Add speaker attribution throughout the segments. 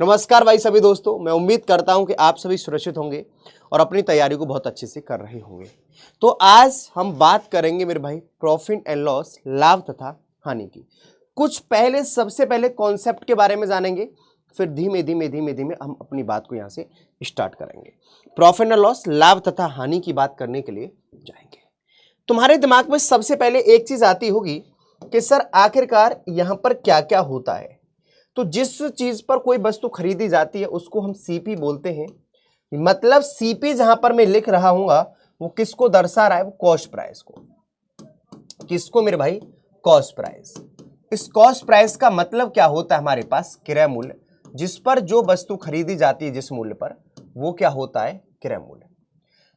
Speaker 1: नमस्कार भाई सभी दोस्तों, मैं उम्मीद करता हूं कि आप सभी सुरक्षित होंगे और अपनी तैयारी को बहुत अच्छे से कर रहे होंगे। तो आज हम बात करेंगे मेरे भाई प्रॉफिट एंड लॉस, लाभ तथा हानि की। कुछ पहले सबसे पहले कॉन्सेप्ट के बारे में जानेंगे, फिर धीमे धीमे हम अपनी बात को यहाँ से स्टार्ट करेंगे। प्रॉफिट एंड लॉस, लाभ तथा हानि की बात करने के लिए जाएंगे। तुम्हारे दिमाग में सबसे पहले एक चीज आती होगी कि सर आखिरकार यहाँ पर क्या क्या होता है। तो जिस चीज पर कोई वस्तु खरीदी जाती है उसको हम सीपी बोलते हैं। मतलब सीपी जहां पर मैं लिख रहा हूंगा वो किसको दर्शा रहा है? वो कॉस्ट प्राइस को। किसको मेरे भाई? Cost price. इस कॉस्ट प्राइस का मतलब क्या होता है? हमारे पास क्रय मूल्य, जिस पर जो वस्तु खरीदी जाती है जिस मूल्य पर, वो क्या होता है? क्रय मूल्य।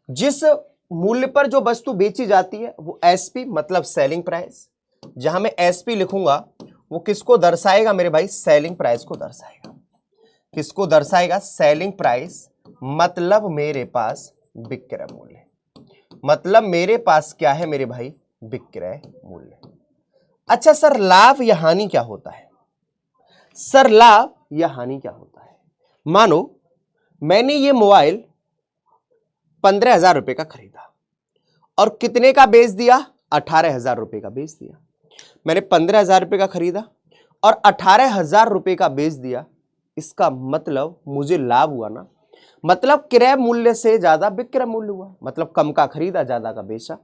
Speaker 1: जिस मूल्य पर जो वस्तु बेची जाती है वो एसपी मतलब सेलिंग प्राइस। जहां मैं एसपी लिखूंगा वो किसको दर्शाएगा मेरे भाई? सेलिंग प्राइस को दर्शाएगा। किसको दर्शाएगा? Selling price. मतलब मेरे पास विक्रय मूल्य। मतलब मेरे पास क्या है मेरे भाई? विक्रय मूल्य। अच्छा सर, लाभ या हानि क्या होता है? सर लाभ या हानि क्या होता है? मानो मैंने ये मोबाइल 15,000 रुपए का खरीदा और कितने का बेच दिया? 18,000 रुपए का बेच दिया। मैंने 15,000 रुपए का खरीदा और 18,000 रुपए का बेच दिया। इसका मतलब मुझे लाभ हुआ ना। मतलब क्रय मूल्य से ज्यादा विक्रय मूल्य हुआ। मतलब कम का खरीदा, ज्यादा का बेचा।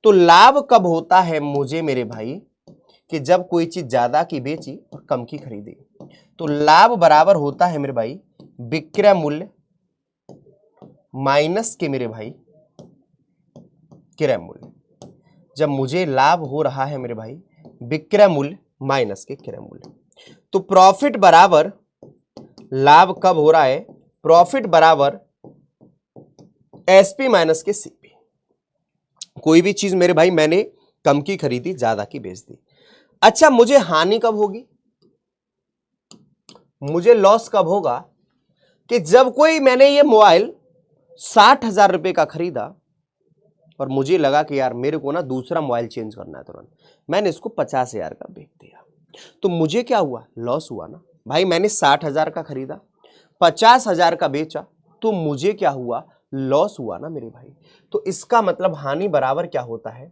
Speaker 1: तो लाभ कब होता है मुझे मेरे भाई? कि जब कोई चीज ज्यादा की बेची और कम की खरीदी। तो लाभ बराबर होता है मेरे भाई विक्रय मूल्य माइनस के मेरे भाई क्रय मूल्य। जब मुझे लाभ हो रहा है मेरे भाई विक्रय मूल्य माइनस के क्रय मूल्य। तो प्रॉफिट बराबर लाभ कब हो रहा है? प्रॉफिट बराबर एसपी माइनस के सीपी। कोई भी चीज मेरे भाई मैंने कम की खरीदी, ज्यादा की बेच दी। अच्छा, मुझे हानि कब होगी? मुझे लॉस कब होगा? कि जब कोई मैंने ये मोबाइल 60,000 रुपए का खरीदा और मुझे लगा कि यार मेरे को ना दूसरा मोबाइल चेंज करना है तुरंत, मैंने इसको 50,000 का बेच दिया। तो मुझे क्या हुआ? लॉस हुआ ना भाई। मैंने 60,000 का खरीदा, 50,000 का बेचा, तो मुझे क्या हुआ? लॉस हुआ ना मेरे भाई। तो इसका मतलब हानि बराबर क्या होता है?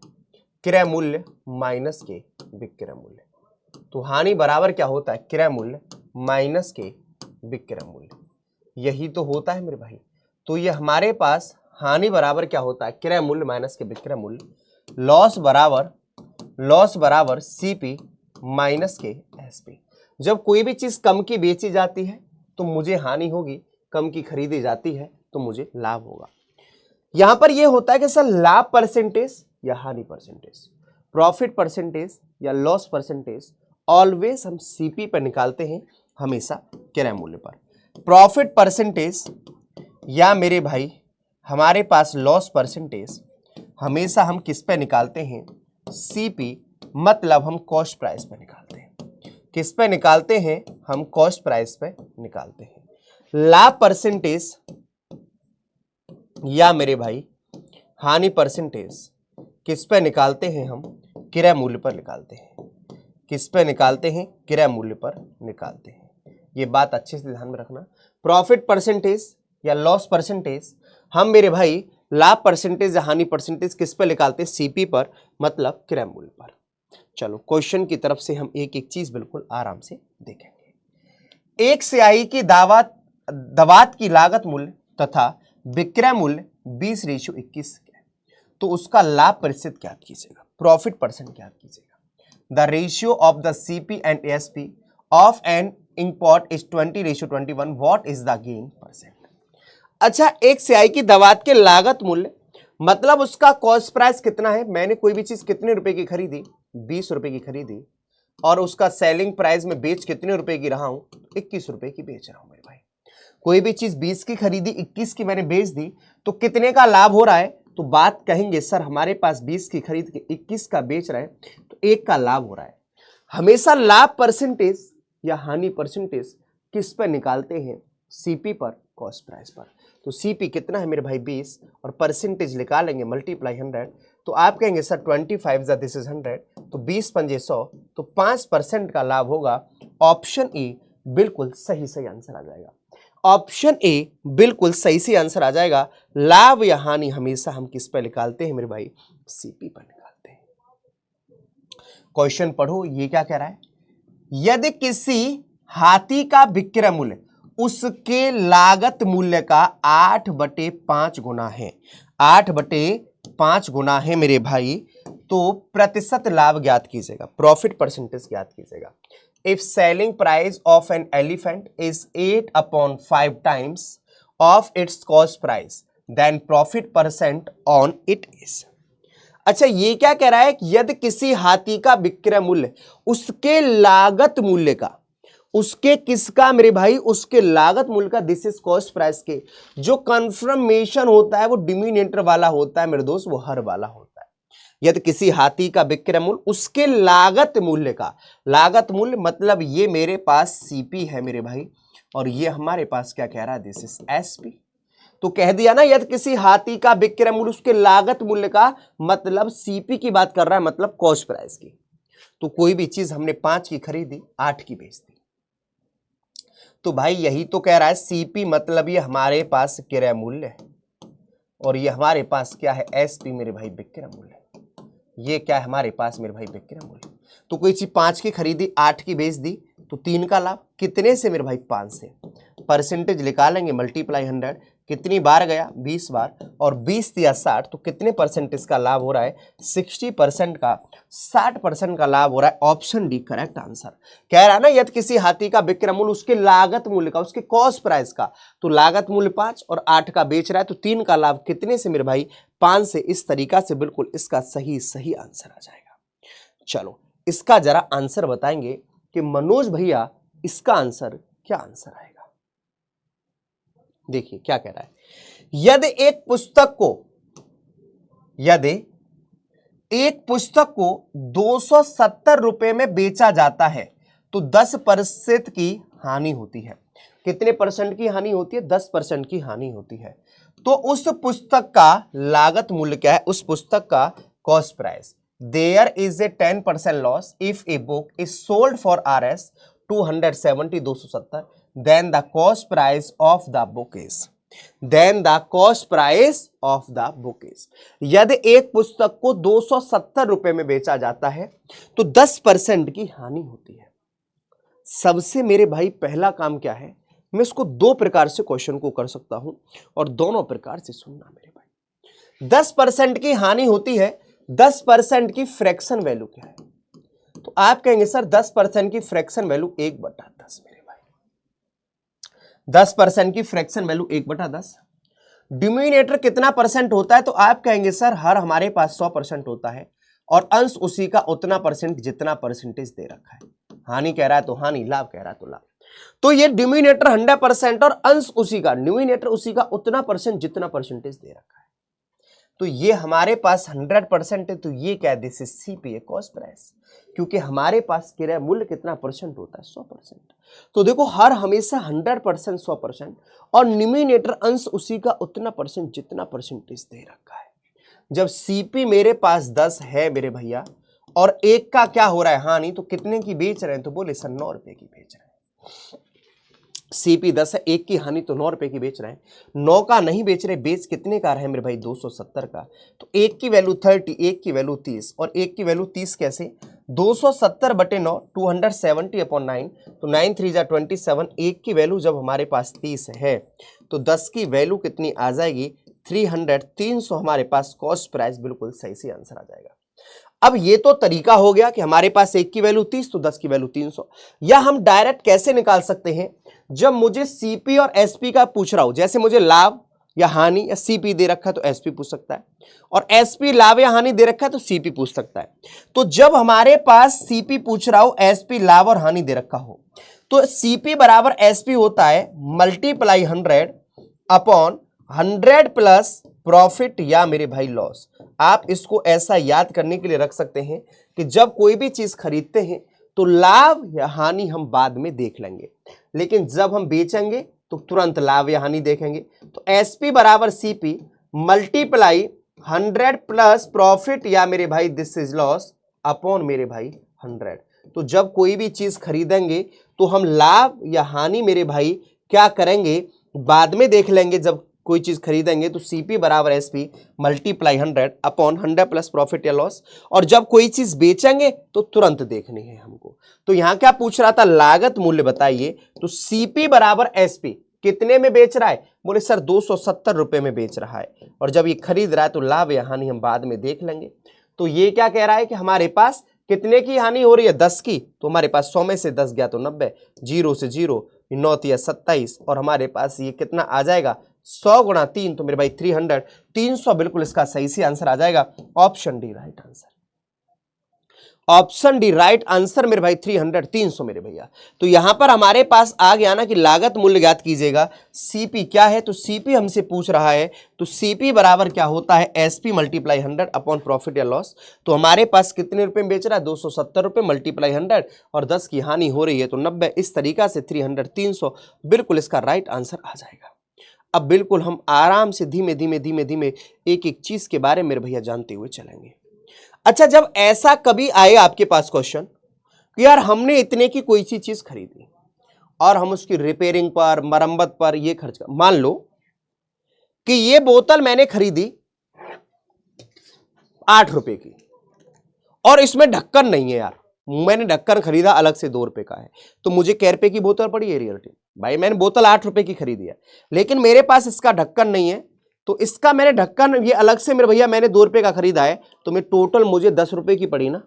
Speaker 1: क्रय मूल्य माइनस के विक्रय मूल्य। तो हानि बराबर क्या होता है? क्रय मूल्य माइनस के विक्रय मूल्य। यही तो होता है मेरे भाई। तो ये हमारे पास हानि बराबर क्या होता है? क्रय मूल्य माइनस के विक्रय मूल्य। लॉस बराबर सीपी माइनस के एसपी। जब कोई भी चीज कम की बेची जाती है तो मुझे हानि होगी, कम की खरीदी जाती है तो मुझे लाभ होगा। यहां पर यह होता है कि सर लाभ परसेंटेज या हानि परसेंटेज, प्रॉफिट परसेंटेज या लॉस परसेंटेज, ऑलवेज हम सीपी पर निकालते हैं, हमेशा क्रय मूल्य पर। प्रॉफिट परसेंटेज या मेरे भाई हमारे पास लॉस परसेंटेज हमेशा हम किस पे निकालते हैं? सीपी मतलब हम कॉस्ट प्राइस पे निकालते हैं। किस पे निकालते हैं? हम कॉस्ट प्राइस पे निकालते हैं। लाभ परसेंटेज या मेरे भाई हानि परसेंटेज किस पे निकालते हैं? हम क्रय मूल्य पर निकालते हैं। किस पे निकालते हैं? क्रय मूल्य पर निकालते हैं। ये बात अच्छे से ध्यान में रखना। प्रॉफिट परसेंटेज या लॉस परसेंटेज हम मेरे भाई लाभ परसेंटेज या हानि परसेंटेज किस पे निकालते हैं? सीपी पर, मतलब क्रय मूल्य पर। चलो क्वेश्चन की तरफ से हम एक एक चीज बिल्कुल आराम से देखेंगे। एक स्याही की दवात की लागत मूल्य तथा विक्रय मूल्य 20:21 है, तो उसका लाभ प्रतिशत ज्ञात कीजिएगा, प्रॉफिट परसेंट ज्ञात कीजिएगा। The ratio of the CP and SP of an import is 20:21, what is the gain percent? अच्छा, एक स्याही की दवात के लागत मूल्य मतलब उसका कॉस्ट प्राइस कितना है? मैंने कोई भी चीज कितने रुपए की खरीदी? 20 रुपए की खरीदी और उसका सेलिंग प्राइस में बेच कितने रुपए की रहा हूं? 21 रुपए की बेच रहा हूं मेरे भाई। कोई भी चीज 20 की खरीदी, 21 की मैंने बेच दी, तो कितने का लाभ हो रहा है? तो बात कहेंगे सर हमारे पास 20 की खरीद के 21 का बेच रहे हैं तो 1 का लाभ हो रहा है। हमेशा लाभ परसेंटेज या हानि परसेंटेज किस पर निकालते हैं? सीपी पर, कॉस्ट प्राइस पर। तो सीपी कितना है मेरे भाई? 20 और परसेंटेज निकालेंगे मल्टीप्लाई 100, तो आप कहेंगे सर 25 दिस इज 100, तो 20 पंजे 100, तो 5% का लाभ होगा। ऑप्शन ए बिल्कुल सही सही आंसर आ जाएगा। ऑप्शन ए बिल्कुल सही से आंसर आ जाएगा। लाभ या हानि हमेशा हम किस पर निकालते हैं मेरे भाई? सीपी पर निकालते हैं। क्वेश्चन पढ़ो, ये क्या कह रहा है? यदि किसी हाथी का विक्रय मूल्य उसके लागत मूल्य का 8/5 गुना है, 8/5 गुना है मेरे भाई, तो प्रतिशत लाभ ज्ञात कीजिएगा, प्रॉफिट परसेंटेज ज्ञात कीजिएगा। If selling price of an elephant is 8/5 times of its cost price, then profit percent on it is. अच्छा, ये क्या कह रहा है कि यदि किसी हाथी का विक्रय मूल्य उसके लागत मूल्य का, उसके किसका मेरे भाई? उसके लागत मूल्य का, दिस इज कॉस्ट प्राइस के। जो कंफर्मेशन होता है वो डिनोमिनेटर वाला होता है मेरे दोस्त, वो हर वाला होता है। यदि किसी हाथी का विक्रय मूल्य उसके लागत मूल्य का, लागत मूल्य मतलब ये मेरे पास सीपी है मेरे भाई, और ये हमारे पास क्या कह रहा है? This is SP. तो कह दिया ना, यदि किसी हाथी का विक्रय मूल्य उसके लागत मूल्य का, मतलब सीपी की बात कर रहा है, मतलब कॉस्ट प्राइस की। तो कोई भी चीज हमने 5 की खरीदी, 8 की बेच दी, तो भाई यही तो कह रहा है सीपी मतलब ये हमारे पास क्रय मूल्य है, और ये हमारे पास क्या है? एसपी मेरे भाई विक्रय मूल्य। ये क्या है हमारे पास मेरे भाई? विक्रय मूल्य। तो कोई चीज 5 की खरीदी, 8 की बेच दी, तो 3 का लाभ कितने से मेरे भाई? 5 से। परसेंटेज निकालेंगे, मल्टीप्लाई 100, कितनी बार गया? 20 बार, और 20 या 60, तो कितने परसेंटेज का लाभ हो रहा है? 60% का, 60% का लाभ हो रहा है। Option D correct answer. कह रहा है ना, यदि किसी हाथी का विक्रय मूल्य उसके लागत मूल्य का, उसके कॉस्ट प्राइस का, तो लागत मूल्य 5 और 8 का बेच रहा है, तो 3 का लाभ कितने से मेरे भाई? 5 से। इस तरीका से बिल्कुल इसका सही सही आंसर आ जाएगा। चलो, इसका जरा आंसर बताएंगे कि मनोज भैया, इसका आंसर क्या आंसर आएगा? देखिए क्या कह रहा है। यदि एक पुस्तक को 270 रुपए में बेचा जाता है तो 10% की हानि होती है। कितने परसेंट की हानि होती है? 10% की हानि होती है। तो उस पुस्तक का लागत मूल्य क्या है? उस पुस्तक का cost price. There is a 10% loss if a book is sold for RS 270, 270, then the cost price of the book is, then the cost price of the book is। यदि एक पुस्तक को 270 रुपए में बेचा जाता है तो 10% की हानि होती है। सबसे मेरे भाई पहला काम क्या है? मैं इसको 2 प्रकार से क्वेश्चन को कर सकता हूं, और दोनों प्रकार से सुनना मेरे भाई। 10% की हानि होती है, 10% की फ्रैक्शन वैल्यू क्या है? तो आप कहेंगे सर 10% की फ्रैक्शन वैल्यू 1/10 मेरे भाई। 10% की फ्रैक्शन वैल्यू 1/10। डिनोमिनेटर कितना परसेंट होता है? तो आप कहेंगे सर हर हमारे पास 100% होता है, और अंश उसी का उतना परसेंट जितना परसेंटेज दे रखा है। हानि कह रहा है तो हानि, लाभ कह रहा है तो लाभ। तो ये डिनोमिनेटर 100% और अंश उसी का, न्यूमिनेटर उसी का उतना परसेंट जितना परसेंटेज दे रखा है। तो ये हमारे पास 100% है, तो ये क्या है? This is CP, cost price, क्योंकि हमारे पास क्रय मूल्य कितना परसेंट होता है? 100%। तो देखो हर हमेशा 100% 100%, और न्यूमिनेटर अंश उसी का उतना परसेंट जितना परसेंटेज दे रखा है। जब सीपी मेरे पास 10 है मेरे भैया, और 1 का क्या हो रहा है? हानि, तो कितने की बेच रहे हैं? तो बोले सर 9 रुपए की बेच रहे हैं। सीपी 10 है, 1 की हानि, तो 9 रुपए की बेच रहे हैं। 9 का नहीं बेच रहे, बेच कितने का रहे मेरे भाई? 270 का। तो 1 की वैल्यू 30, 1 की वैल्यू 30, और 1 की वैल्यू 30 कैसे? 270/9, 270/9, तो 9 3 जा 27। 1 की वैल्यू जब हमारे पास 30 है, तो 10 की वैल्यू कितनी आ जाएगी? 300, 300 हमारे पास कॉस्ट प्राइस। बिल्कुल सही से आंसर आ जाएगा। अब ये तो तरीका हो गया कि हमारे पास 1 की वैल्यू 30, तो 10 की वैल्यू 300। या हम डायरेक्ट कैसे निकाल सकते हैं? जब मुझे सीपी और एसपी का पूछ रहा हूं, जैसे मुझे लाभ या हानि या सीपी दे रखा है तो एसपी पूछ सकता है, और एसपी लाभ या हानि दे रखा है तो सीपी पूछ सकता है। तो जब हमारे पास सीपी पूछ रहा हो, एसपी लाभ और हानि दे रखा हो, तो सीपी बराबर एसपी होता है मल्टीप्लाई 100/100 प्लस प्रॉफिट या मेरे भाई लॉस। आप इसको ऐसा याद करने के लिए रख सकते हैं कि जब कोई भी चीज खरीदते हैं तो लाभ या हानि हम बाद में देख लेंगे, लेकिन जब हम बेचेंगे तो तुरंत लाभ या हानि देखेंगे। तो एसपी बराबर सीपी मल्टीप्लाई 100 प्लस प्रॉफिट या मेरे भाई दिस इज लॉस अपॉन मेरे भाई 100। तो जब कोई भी चीज खरीदेंगे तो हम लाभ या हानि मेरे भाई क्या करेंगे, बाद में देख लेंगे। जब कोई चीज खरीदेंगे तो CP बराबर SP multiply 100 upon 100 plus profit या लॉस, और जब कोई चीज बेचेंगे तो तुरंत देखनी है हमको। तो यहां क्या पूछ रहा था, लागत मूल्य बताइए। तो CP बराबर SP कितने में बेच रहा है, बोले सर 270 रुपए में बेच रहा है, और जब ये खरीद रहा है तो लाभ या हानि हम बाद में देख लेंगे। तो ये क्या कह रहा है कि हमारे पास कितने की हानि हो रही है, 10 की, तो हमारे पास 100 में से 10 गया तो 90, 0 से 0 9 या 27, और हमारे पास ये कितना आ जाएगा 100 गुणा 3, तो मेरे भाई 300, 300 बिल्कुल इसका सही से आंसर आ जाएगा। Option D right answer, option D right answer मेरे भाई 300, 300 मेरे भैया। तो यहां पर हमारे पास आ गया ना कि लागत मूल्य ज्ञात कीजिएगा। CP क्या है, तो CP हमसे पूछ रहा है, तो CP बराबर क्या होता है, SP मल्टीप्लाई 100 अपॉन प्रॉफिट या लॉस। तो हमारे पास कितने रुपए में बेच रहा है, 270 रुपए मल्टीप्लाई 100, और 10 की हानि हो रही है तो 90। इस तरीका से 300, 300 बिल्कुल इसका राइट आंसर आ जाएगा। अब बिल्कुल हम आराम से धीमे धीमे धीमे धीमे एक एक चीज के बारे में मेरे भैया जानते हुए चलेंगे। अच्छा, जब ऐसा कभी आए आपके पास क्वेश्चन कि यार हमने इतने की कोई सी चीज खरीदी और हम उसकी रिपेयरिंग पर, मरम्मत पर ये खर्च कर, मान लो कि ये बोतल मैंने खरीदी 8 रुपए की और इसमें ढक्कन नहीं है यार, मैंने ढक्कन खरीदा अलग से 2 रुपए का है, तो मुझे कै रुपए की बोतल पड़ी है रियलिटी। भाई मैंने बोतल 8 रुपए की खरीदी है, लेकिन मेरे पास इसका ढक्कन नहीं है, तो इसका मैंने ढक्कन ये अलग से मेरे भैया मैंने 2 रुपए का खरीदा है, तो मैं टोटल मुझे 10 रुपए की पड़ी ना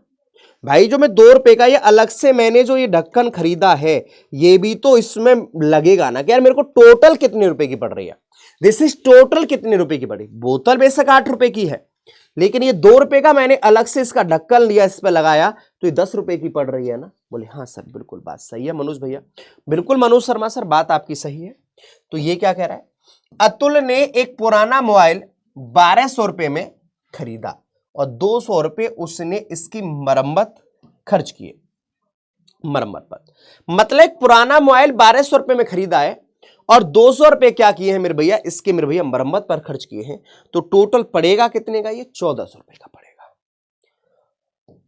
Speaker 1: भाई। जो मैं 2 रुपए का ये अलग से मैंने जो ये ढक्कन खरीदा है, ये भी तो इसमें लगेगा ना कि यार मेरे को टोटल कितने रुपए की पड़ रही है। दिस इज टोटल कितने रुपए की पड़ी, बोतल बेशक 8 रुपए की है, लेकिन ये 2 रुपए का मैंने अलग से इसका ढक्कन लिया, इस पर लगाया, तो ये 10 रुपए की पड़ रही है ना। बोले हाँ सर बिल्कुल बात सही है मनोज भैया, बिल्कुल मनोज शर्मा सर बात आपकी सही है। तो ये क्या कह रहा है, अतुल ने एक पुराना मोबाइल 1200 रुपए में खरीदा और 200 रुपए उसने इसकी मरम्मत खर्च किए, मरम्मत पर। मतलब एक पुराना मोबाइल 1200 रुपए में खरीदा है और 200 रुपए क्या किए हैं मेरे भैया, इसके मेरे भैया मरम्मत पर खर्च किए हैं, तो टोटल पड़ेगा कितने का, ये 1400 रुपए का पड़ेगा।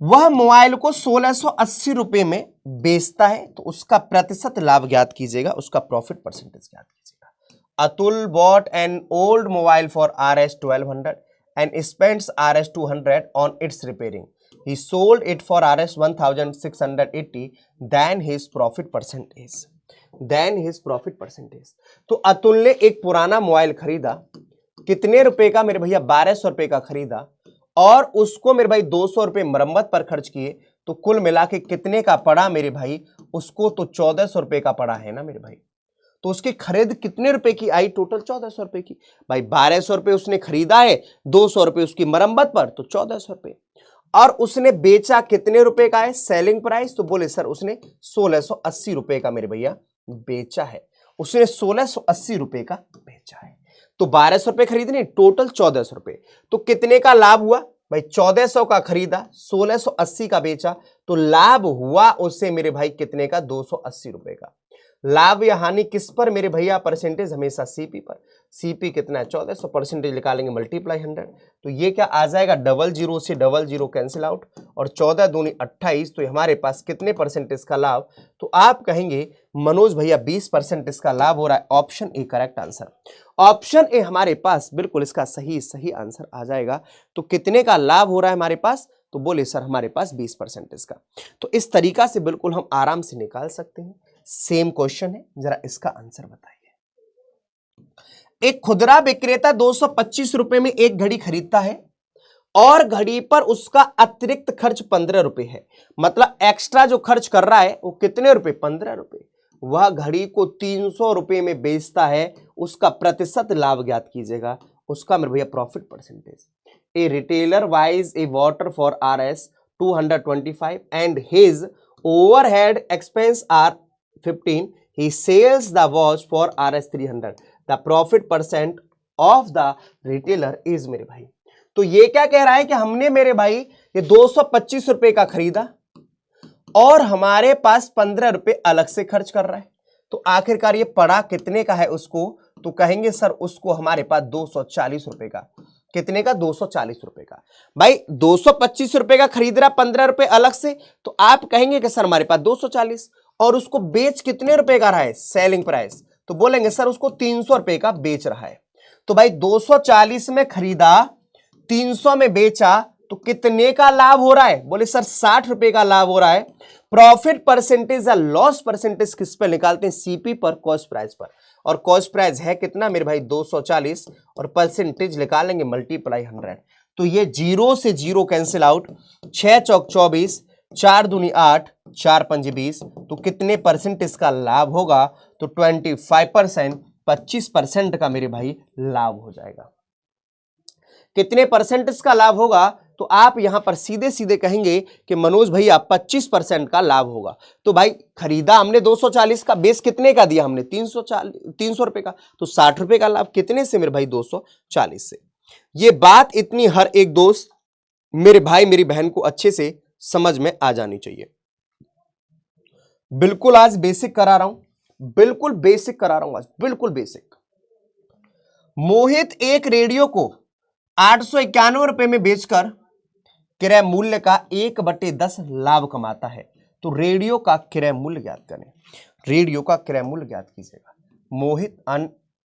Speaker 1: वह मोबाइल को 1680 रुपए में बेचता है, तो उसका प्रतिशत लाभ ज्ञात कीजिएगा, उसका प्रॉफिट परसेंटेज ज्ञात कीजिएगा। Atul bought an old mobile for Rs 1200 and spends Rs 200 on its repairing. He sold it for Rs 1680. Then his profit percentage. Then his profit percentage. तो अतुल ने एक पुराना मोबाइल खरीदा, कितने रुपए का मेरे भैया, 1200 रुपए का खरीदा, और उसको मेरे भाई 200 रुपए मरम्मत पर खर्च किए, तो कुल मिला के कितने का पड़ा मेरे भाई, उसको तो 1400 रुपए का पड़ा है ना मेरे भाई। तो उसकी खरीद कितने रुपए की आई, टोटल 1400 रुपए की। भाई 1200 रुपए उसने खरीदा है, 200 रुपए उसकी मरम्मत पर, तो 1400 रुपए। और उसने बेचा कितने रुपए का है, सेलिंग प्राइस, तो बोले सर उसने 1680 रुपए का मेरे भैया बेचा है, उसने 1680 रुपए का बेचा है। तो 1200 रुपए खरीदने, टोटल 1400 रुपए, तो कितने का लाभ हुआ भाई, 1400 का खरीदा, 1680 का बेचा, तो लाभ हुआ उससे मेरे भाई कितने का, 280 रुपए का। लाभ या हानि किस पर मेरे भैया, परसेंटेज हमेशा CP पर। CP कितना है 1400, परसेंटेज निकालेंगे मल्टीप्लाई 100, तो ये क्या आ जाएगा, 00 से 00 कैंसिल आउट, और 14 दूनी 28, तो हमारे पास कितने परसेंटेज का लाभ, तो आप कहेंगे मनोज भैया 20% इसका लाभ हो रहा है। Option A correct answer, option A हमारे पास बिल्कुल इसका सही आंसर आ जाएगा। तो कितने का लाभ हो रहा है हमारे पास, तो बोले सर हमारे पास 20% का। तो इस तरीका से बिल्कुल हम आराम से निकाल सकते हैं। सेम क्वेश्चन है, जरा इसका आंसर बताइए। एक खुदरा विक्रेता 225 रुपए में एक घड़ी खरीदता है और घड़ी पर उसका अतिरिक्त खर्च 15 रुपए है, मतलब एक्स्ट्रा जो खर्च कर रहा है वो कितने रुपए, 15 रुपए। वह घड़ी को 300 रुपए में बेचता है, उसका प्रतिशत लाभ ज्ञात कीजिएगा, उसका मेरे भैया profit percentage. A retailer buys a water for Rs 225 and his overhead expense are 15. He sells the watch for Rs 300. The profit percent of the retailer is मेरे भाई। तो ये क्या कह रहा है कि हमने मेरे भाई ये 225 रुपए का खरीदा और हमारे पास 15 रुपए अलग से खर्च कर रहा है, तो आखिरकार ये पड़ा कितने का है उसको, तो कहेंगे सर उसको हमारे पास 240 रुपए का। कितने का, 240 रुपए का। भाई 225 रुपए का खरीद रहा, 15 रुपए अलग से, तो आप कहेंगे कि सर हमारे पास 240, और उसको बेच कितने रुपए का रहा है, सेलिंग प्राइस, तो बोलेंगे सर उसको 300 रुपए का बेच रहा है। तो भाई 240 में खरीदा, 300 में बेचा, तो कितने का लाभ हो रहा है, बोले सर 60 रुपए का लाभ हो रहा है। प्रॉफिट परसेंटेज या लॉस परसेंटेज किस पर निकालते हैं, सीपी पर, कॉस्ट प्राइस पर, और कॉस्ट प्राइस है कितना मेरे भाई 240, और परसेंटेज निकालेंगे मल्टीप्लाई 100। तो ये 0 से 0 कैंसिल आउट, 6 चौक 24, 4 दूनी 8, 4 पंज 20, तो कितने परसेंट इसका लाभ होगा, तो 25%, 25% का मेरे भाई लाभ हो जाएगा। कितने परसेंट इसका लाभ होगा, तो आप यहां पर सीधे सीधे कहेंगे कि मनोज भैया 25% का लाभ होगा। तो भाई खरीदा हमने 240 का, बेस कितने का दिया हमने 300 रुपए का, तो 60 रुपए का लाभ कितने से मेरे भाई 240 से। ये बात इतनी हर एक दोस्त मेरे भाई मेरी बहन को अच्छे से समझ में आ जानी चाहिए। बिल्कुल आज बेसिक करा रहा हूं, बिल्कुल बेसिक करा रहा हूं आज, बिल्कुल बेसिक। मोहित एक रेडियो को 891 रुपए में बेचकर क्रय मूल्य का 1/10 लाभ कमाता है। तो रेडियो का क्रय मूल्य ज्ञात करें, रेडियो का क्रय मूल्य ज्ञात कीजिएगा। Mohit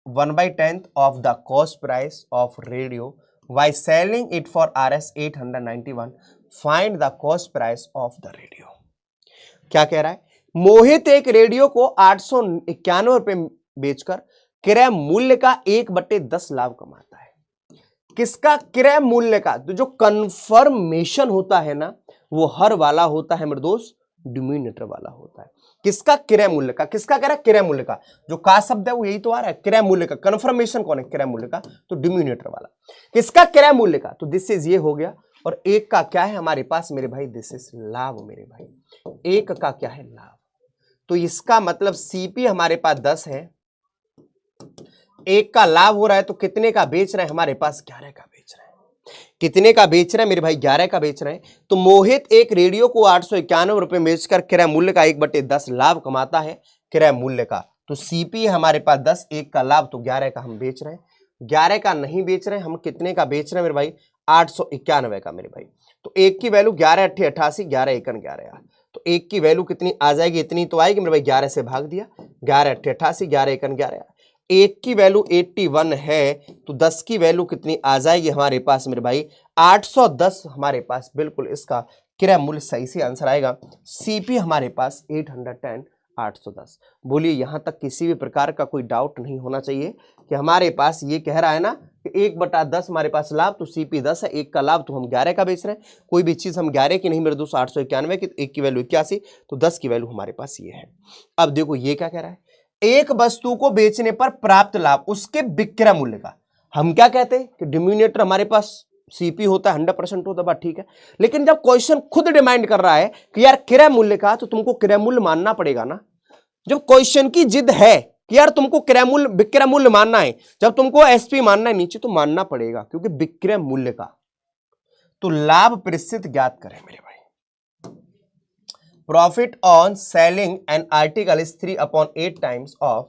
Speaker 1: 1/10 of the cost price of radio by selling it for Rs 891, find the cost price of the radio. क्या कह रहा है, मोहित एक रेडियो को 891 रुपए बेचकर क्रय मूल्य का 1/10 लाभ कमाता है। किसका, क्रय मूल्य का। तो जो कंफर्मेशन होता है ना, वो हर वाला होता है मेरे दोस्त, डिनोमिनेटर वाला होता है। किसका, क्रय मूल्य का। किसका कह रहा है, क्रय मूल्य का। जो का शब्द है वो यही तो आ रहा है, क्रय मूल्य का। कंफर्मेशन कौन है, क्रय मूल्य का, तो डिनोमिनेटर वाला। किसका, क्रय मूल्य का, तो दिस इज ये हो गया। और एक का क्या है हमारे पास मेरे भाई, दिस इज लाभ मेरे भाई। एक का क्या है, लाभ। तो इसका मतलब सीपी हमारे पास 10 है, एक का लाभ हो रहा है, तो कितने का बेच रहे हैं हमारे पास, 11 का बेच रहे हैं। कितने का बेच रहे हैं मेरे भाई, 11 का बेच रहे हैं। तो मोहित एक रेडियो को 891 रुपए बेचकर क्रय मूल्य का 1/10 लाभ कमाता है, क्रय मूल्य का। तो सीपी हमारे पास 10, एक का लाभ, तो 11 का हम बेच रहे हैं। 11 का नहीं बेच रहे हैं हम, कितने का बेच रहे हैं मेरे भाई, 891 का मेरे भाई। तो एक की वैल्यू 11 8 88, 11 1 11। तो एक की वैल्यू कितनी आ जाएगी, इतनी तो आएगी मेरे भाई, 11 से भाग दिया, 11 8 88, 11 1 11। एक की वैल्यू 81 है, तो 10 की वैल्यू कितनी आ जाएगी हमारे पास मेरे भाई, 810 हमारे पास। बिल्कुल इसका क्रय मूल्य सही से आंसर आएगा। सीपी हमारे पास 810, 810। बोलिए यहां तक किसी भी प्रकार का कोई डाउट नहीं होना चाहिए कि हमारे पास ये कह रहा है ना कि 1/10 हमारे पास लाभ, तो सीपी 10 है, एक का लाभ, तो हम 11 का बेच रहे हैं। कोई भी चीज हम 11 की नहीं मेरे दोस्त, 891 की, एक की वैल्यू 81, तो 10 की वैल्यू हमारे पास ये है। अब देखो ये क्या कह रहा है, एक वस्तु को बेचने पर प्राप्त लाभ उसके विक्रय मूल्य का। हम क्या कहते हैं कि डिनोमिनेटर हमारे पास सीपी होता है, 100% होता है, बात ठीक है। लेकिन जब क्वेश्चन खुद डिमांड कर रहा है कि यार क्रय मूल्य का, तो तुमको क्रय मूल्य मानना पड़ेगा ना। जब क्वेश्चन की जिद है कि यार तुमको क्रय मूल्य, विक्रय मूल्य मानना है, जब तुमको एसपी मानना है नीचे, तो मानना पड़ेगा, क्योंकि विक्रय मूल्य का। तो लाभ प्रतिशत ज्ञात करें मेरे भाई। Profit on selling an article is 3/8 times of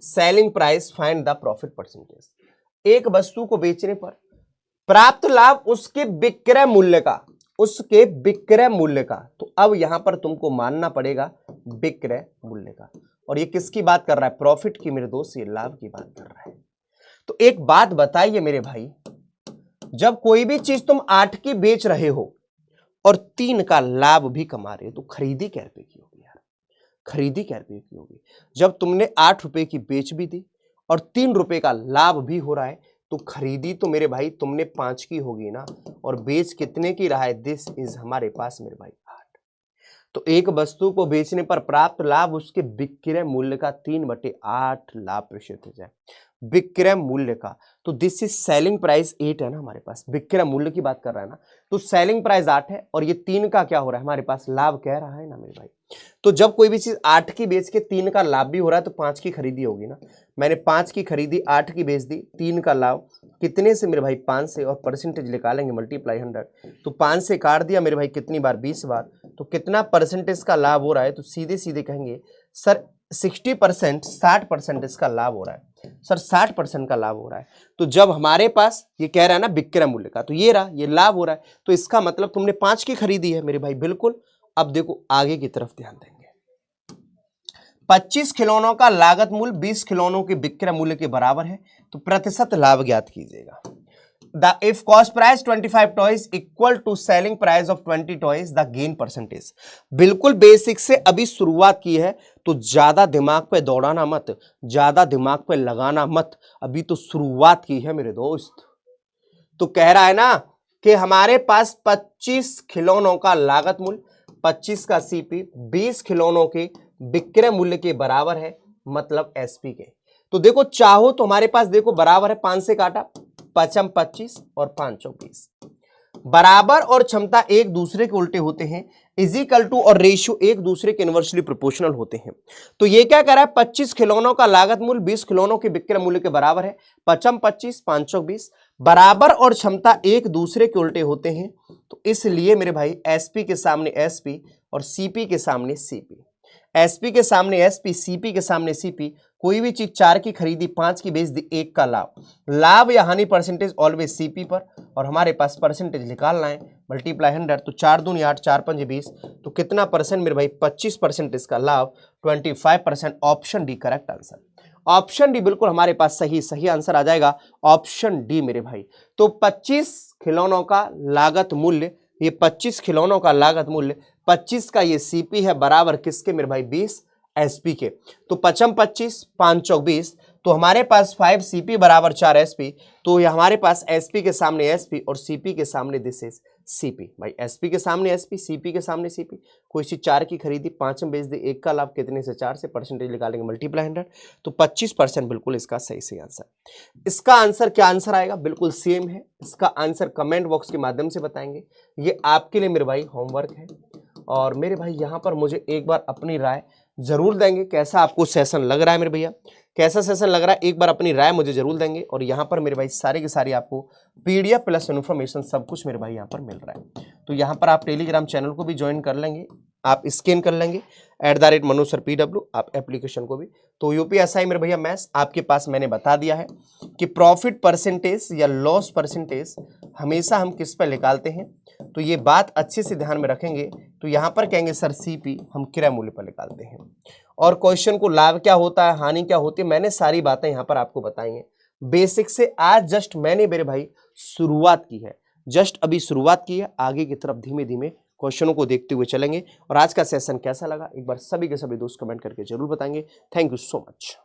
Speaker 1: selling price. Find the profit percentage. एक वस्तु को बेचने पर प्राप्त लाभ उसके विक्रय मूल्य का, उसके विक्रय मूल्य का। तो अब यहां पर तुमको मानना पड़ेगा विक्रय मूल्य का। और ये किसकी बात कर रहा है, प्रॉफिट की मेरे दोस्त, ये लाभ की बात कर रहा है। तो एक बात बताइए मेरे भाई, जब कोई भी चीज तुम 8 की बेच रहे हो और 3 का लाभ भी कमा रहे हो, तो खरीदी क्या रुपए की होगी यार, खरीदी क्या रुपए की होगी। जब तुमने 8 रुपए की बेच भी दी और 3 रुपए का लाभ भी हो रहा है, तो खरीदी तो मेरे भाई तुमने 5 की होगी ना, और बेच कितने की रहा है, दिस इज हमारे पास मेरे भाई 8। तो एक वस्तु को बेचने पर प्राप्त लाभ उसके विक्रय मूल्य का 3/8 लाभ प्रतिशत हो जाए, विक्रय मूल्य का। तो दिस इज सेलिंग प्राइस 8 है ना हमारे पास, विक्रय मूल्य की बात कर रहा है ना, तो सेलिंग प्राइस 8 है, और ये 3 का क्या हो रहा है हमारे पास, लाभ कह रहा है ना मेरे भाई। तो जब कोई भी चीज 8 की बेच के 3 का लाभ भी हो रहा है, तो 5 की खरीदी होगी ना। मैंने 5 की खरीदी, 8 की बेच दी, 3 का लाभ कितने से मेरे भाई, 5 से, और परसेंटेज निकालेंगे मल्टीप्लाई 100। तो 5 से काट दिया मेरे भाई, कितनी बार, 20 बार। तो कितना परसेंटेज का लाभ हो रहा है, तो सीधे सीधे कहेंगे सर 60%, 60% इसका लाभ हो रहा है सर, 60% का लाभ हो रहा है। तो जब हमारे पास ये कह रहा है ना विक्रय मूल्य का, तो ये रहा, ये लाभ हो रहा है। तो इसका मतलब तुमने 5 की खरीदी है मेरे भाई, बिल्कुल। अब देखो आगे की तरफ ध्यान देंगे। 25 खिलौनों का लागत मूल्य 20 खिलौनों के विक्रय मूल्य के बराबर है, तो प्रतिशत लाभ ज्ञात कीजिएगा। If cost price 25 toys equal to selling price of 20 toys, the gain percentage। बिल्कुल बेसिक से अभी शुरुआत की है, तो ज्यादा दिमाग पे दौड़ाना मत, ज्यादा दिमाग पे लगाना मत, अभी तो शुरुआत की है मेरे दोस्त। तो कह रहा है ना कि हमारे पास 25 खिलौनों का लागत मूल्य, 25 का सीपी 20 खिलौनों के विक्रय मूल्य के बराबर है, मतलब एसपी के। तो देखो चाहो तो हमारे पास देखो बराबर है, 5 से काटा, 5 25 और 5 20, बराबर और क्षमता एक दूसरे के उल्टे होते हैं, इजिकल टू और रेशियो एक दूसरे के इनवर्सली प्रोपोर्शनल होते हैं। तो ये क्या कह रहा है, 25 खिलौनों का लागत मूल्य 20 खिलौनों के विक्रय मूल्य के बराबर है, 5 25 5 20, बराबर और क्षमता एक दूसरे के उल्टे होते हैं। तो इसलिए मेरे भाई एसपी के सामने एसपी और सीपी के सामने सीपी, एसपी के सामने एसपी, सीपी के सामने सीपी। कोई भी चीज 4 की खरीदी 5 की बेच दी, 1 का लाभ, लाभ या हानि परसेंटेज ऑलवेज सीपी पर, और हमारे पास परसेंटेज निकालना है, मल्टीप्लाई 100, तो 4 दूनी 8, 4 5 20, तो कितना परसेंट मेरे भाई, 25% इसका लाभ, 25%। Option D correct answer, option D बिल्कुल हमारे पास सही आंसर आ जाएगा, ऑप्शन डी मेरे भाई। तो 25 खिलौनों का लागत मूल्य, ये 25 खिलौनों का लागत मूल्य, 25 का ये सीपी है, बराबर किसके मेरे भाई, 20 एसपी के। तो 5 25 5 20, तो हमारे पास 5 सीपी बराबर 4 एसपी, तो ये हमारे पास एसपी के सामने एसपी और सीपी के सामने दिस इज सीपी। भाई एसपी के सामने एसपी, सीपी के सामने सीपी। कोई सी 4 की खरीदी 5 में बेच दी, 1 का लाभ, कितने से 4 से, परसेंटेज निकालेंगे, मल्टीप्लाई 100, तो 25% बिल्कुल इसका सही आंसर। इसका आंसर क्या आंसर आएगा, बिल्कुल सेम है, इसका आंसर कमेंट बॉक्स के माध्यम से बताएंगे। ये आपके लिए मेरे भाई होमवर्क है, और मेरे भाई यहाँ पर मुझे एक बार अपनी राय जरूर देंगे, कैसा आपको सेशन लग रहा है मेरे भैया, कैसा सेशन लग रहा है, एक बार अपनी राय मुझे जरूर देंगे। और यहाँ पर मेरे भाई सारे के सारे आपको पीडीएफ प्लस इन्फॉर्मेशन सब कुछ मेरे भाई यहाँ पर मिल रहा है। तो यहाँ पर आप टेलीग्राम चैनल को भी ज्वाइन कर लेंगे, आप स्कैन कर लेंगे @मनोज सर PW, आप एप्लीकेशन को भी। तो यूपीएसआई मेरे भैया मैथ्स आपके पास मैंने बता दिया है कि प्रॉफिट परसेंटेज या लॉस परसेंटेज हमेशा हम किस पर निकालते हैं, तो ये बात अच्छे से ध्यान में रखेंगे। तो यहाँ पर कहेंगे सर सीपी हम क्रय मूल्य पर निकालते हैं, और क्वेश्चन को लाभ क्या होता है, हानि क्या होती है, मैंने सारी बातें यहाँ पर आपको बताई हैं बेसिक से। आज जस्ट मैंने मेरे भाई शुरुआत की है, जस्ट अभी शुरुआत की है, आगे की तरफ धीमे धीमे क्वेश्चनों को देखते हुए चलेंगे। और आज का सेशन कैसा लगा, एक बार सभी के सभी दोस्त कमेंट करके जरूर बताएंगे। Thank you so much.